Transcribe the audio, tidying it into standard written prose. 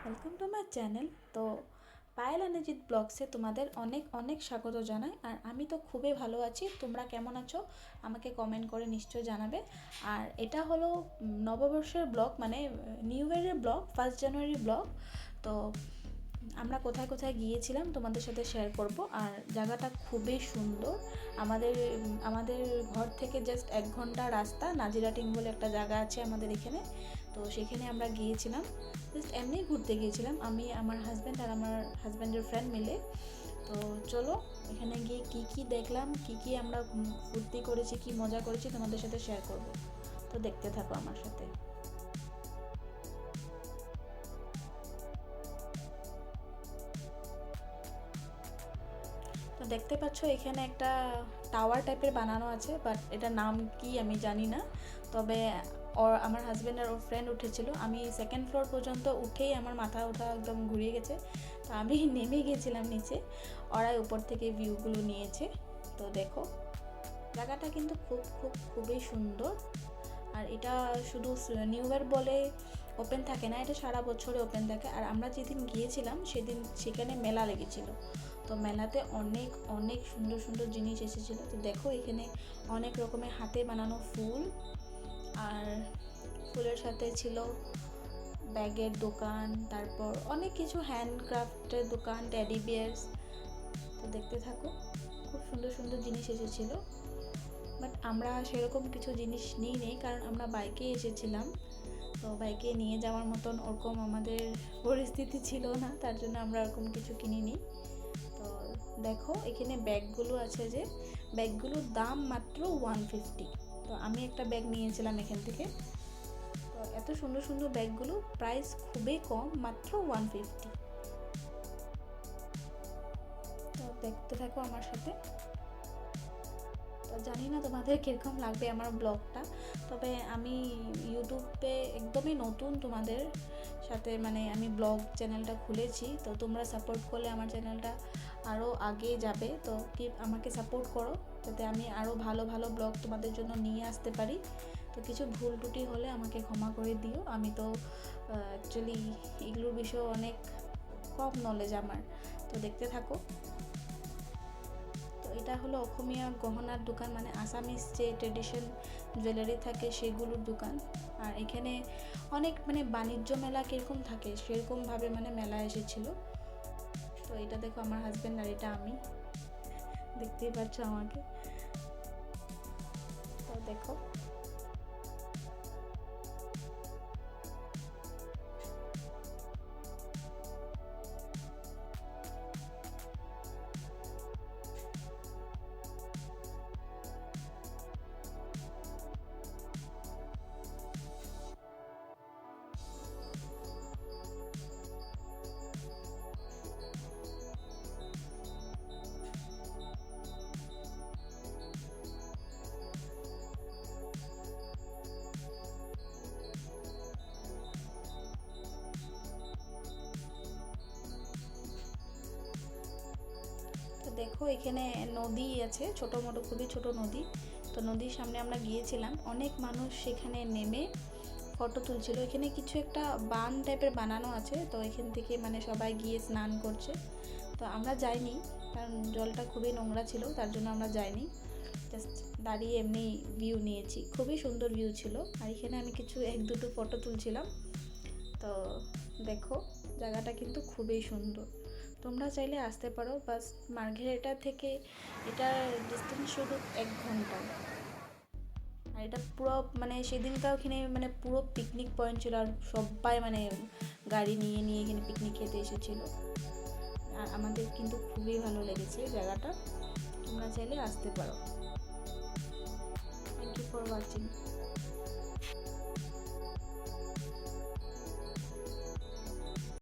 Welcome to my channel. তো পায়েল অনিজিৎ ব্লগসে তোমাদের অনেক অনেক স্বাগত জানাই। আর আমি তো খুবই ভালো আছি, তোমরা কেমন আছো আমাকে কমেন্ট করে নিশ্চয়ই জানাবে। আর এটা হলো নববর্ষের ব্লগ, মানে নিউ ইয়ারের ব্লগ, 1 জানুয়ারি ব্লগ। তো আমরা কোথায় কোথায় গিয়েছিলাম তোমাদের সাথে শেয়ার করব। আর জায়গাটা খুবই সুন্দর। আমাদের আমাদের ঘর থেকে জাস্ট 1 ঘন্টা রাস্তা, নাজিরাটিং বলে একটা জায়গা আছে আমাদের এখানে। তো সেখানে আমরা গিয়েছিলাম, জাস্ট এমনি ঘুরতে গিয়েছিলাম আমি, আমার হাজব্যান্ড আর আমার হাজব্যান্ডের ফ্রেন্ড মিলে। তো চলো এখানে গিয়ে কি কি দেখলাম, কি কি আমরা ফুর্তি করেছি, কি মজা করেছি তোমাদের সাথে শেয়ার করব। তো দেখতে থাকো আমার সাথে। তো দেখতে পাচ্ছ এখানে একটা টাওয়ার টাইপের বানানো আছে, বাট এটার নাম কি আমি জানি না। তবে আমার হাজব্যান্ড আর ওর ফ্রেন্ড উঠেছিল, আমি সেকেন্ড ফ্লোর পর্যন্ত উঠেই আমার মাথা ওঠা একদম ঘুরিয়ে গেছে। তো আমি নেমে গিয়েছিলাম নিচে, ওরাই উপর থেকে ভিউগুলো নিয়েছে। তো দেখো জায়গাটা কিন্তু খুবই সুন্দর। আর এটা শুধু নিউ ইয়ার বলে ওপেন থাকে না, এটা সারা বছরে ওপেন থাকে। আর আমরা যেদিন গিয়েছিলাম সেদিন সেখানে মেলা লেগেছিল। তো মেলাতে অনেক অনেক সুন্দর সুন্দর জিনিস এসেছিলো। তো দেখো এখানে অনেক রকমের হাতে বানানো ফুল, আর ফুলের সাথে ছিল ব্যাগের দোকান, তারপর অনেক কিছু হ্যান্ডক্রাফটের দোকান, টেডি বিয়ার্স। তো দেখতে থাকো, খুব সুন্দর সুন্দর জিনিস এসেছিলো। বাট আমরা সেরকম কিছু জিনিস নিই নেই, কারণ আমরা বাইকে এসেছিলাম। তো বাইকে নিয়ে যাওয়ার মতন ওরকম আমাদের পরিস্থিতি ছিল না, তার জন্য আমরা ওরকম কিছু কিনিনি। তো দেখো এখানে ব্যাগগুলো আছে, যে ব্যাগগুলোর দাম মাত্র 150। তো আমি একটা ব্যাগ নিয়েছিলাম এখান থেকে। তো এত সুন্দর সুন্দর ব্যাগগুলো, প্রাইস খুবই কম, মাত্র 150। তো দেখতে থাকো আমার সাথে। তো জানি না তোমাদের কীরকম লাগবে আমার ব্লগটা। তবে আমি ইউটিউবে একদমই নতুন তোমাদের সাথে, মানে আমি ব্লগ চ্যানেলটা খুলেছি। তো তোমরা সাপোর্ট করলে আমার চ্যানেলটা আরও আগে যাবে। তো কি আমাকে সাপোর্ট করো, যাতে আমি আরও ভালো ভালো ব্লগ তোমাদের জন্য নিয়ে আসতে পারি। তো কিছু ভুল ত্রুটি হলে আমাকে ক্ষমা করে দিও। আমি তো অ্যাকচুয়ালি এগুলোর বিষয়ে অনেক কম নলেজ আমার। তো দেখতে থাকো। তো এটা হলো অসমীয়া গহনার দোকান, মানে আসামিস যে ট্রেডিশন জুয়েলারি থাকে সেগুলোর দোকান। আর এখানে অনেক মানে বাণিজ্য মেলা কীরকম থাকে সেরকমভাবে মানে মেলা এসেছিলো। তো এটা দেখো আমার হাজব্যান্ড, আর এটা আমি, দেখতেই পাচ্ছ আমাকে। তো দেখো তো দেখো এখানে নদী আছে, ছোটো মোটো, খুবই ছোট নদী। তো নদীর সামনে আমরা গিয়েছিলাম, অনেক মানুষ সেখানে নেমে ফটো তুলছিল। এখানে কিছু একটা বান টাইপের বানানো আছে, তো এখান থেকে মানে সবাই গিয়ে স্নান করছে। তো আমরা যাইনি, কারণ জলটা খুবই নোংরা ছিল, তার জন্য আমরা যাইনি। জাস্ট দাঁড়িয়ে এমনি ভিউ নিয়েছি, খুবই সুন্দর ভিউ ছিল। আর এখানে আমি কিছু 1-2টো ফটো তুলছিলাম। তো দেখো জায়গাটা কিন্তু খুবই সুন্দর, তোমরা চাইলে আসতে পারো। বাস মার্ঘেরিটা থেকে এটার ডিস্টেন্স শুধু 1 ঘন্টা। আর এটা পুরো মানে সেদিনটা ওখানে মানে পুরো পিকনিক পয়েন্ট ছিল, আর সবাই মানে গাড়ি নিয়ে নিয়ে এখানে পিকনিক খেতে এসেছিলো। আর আমাদের কিন্তু খুবই ভালো লেগেছে জায়গাটা, তোমরা চাইলে আসতে পারো। Thank you for watching.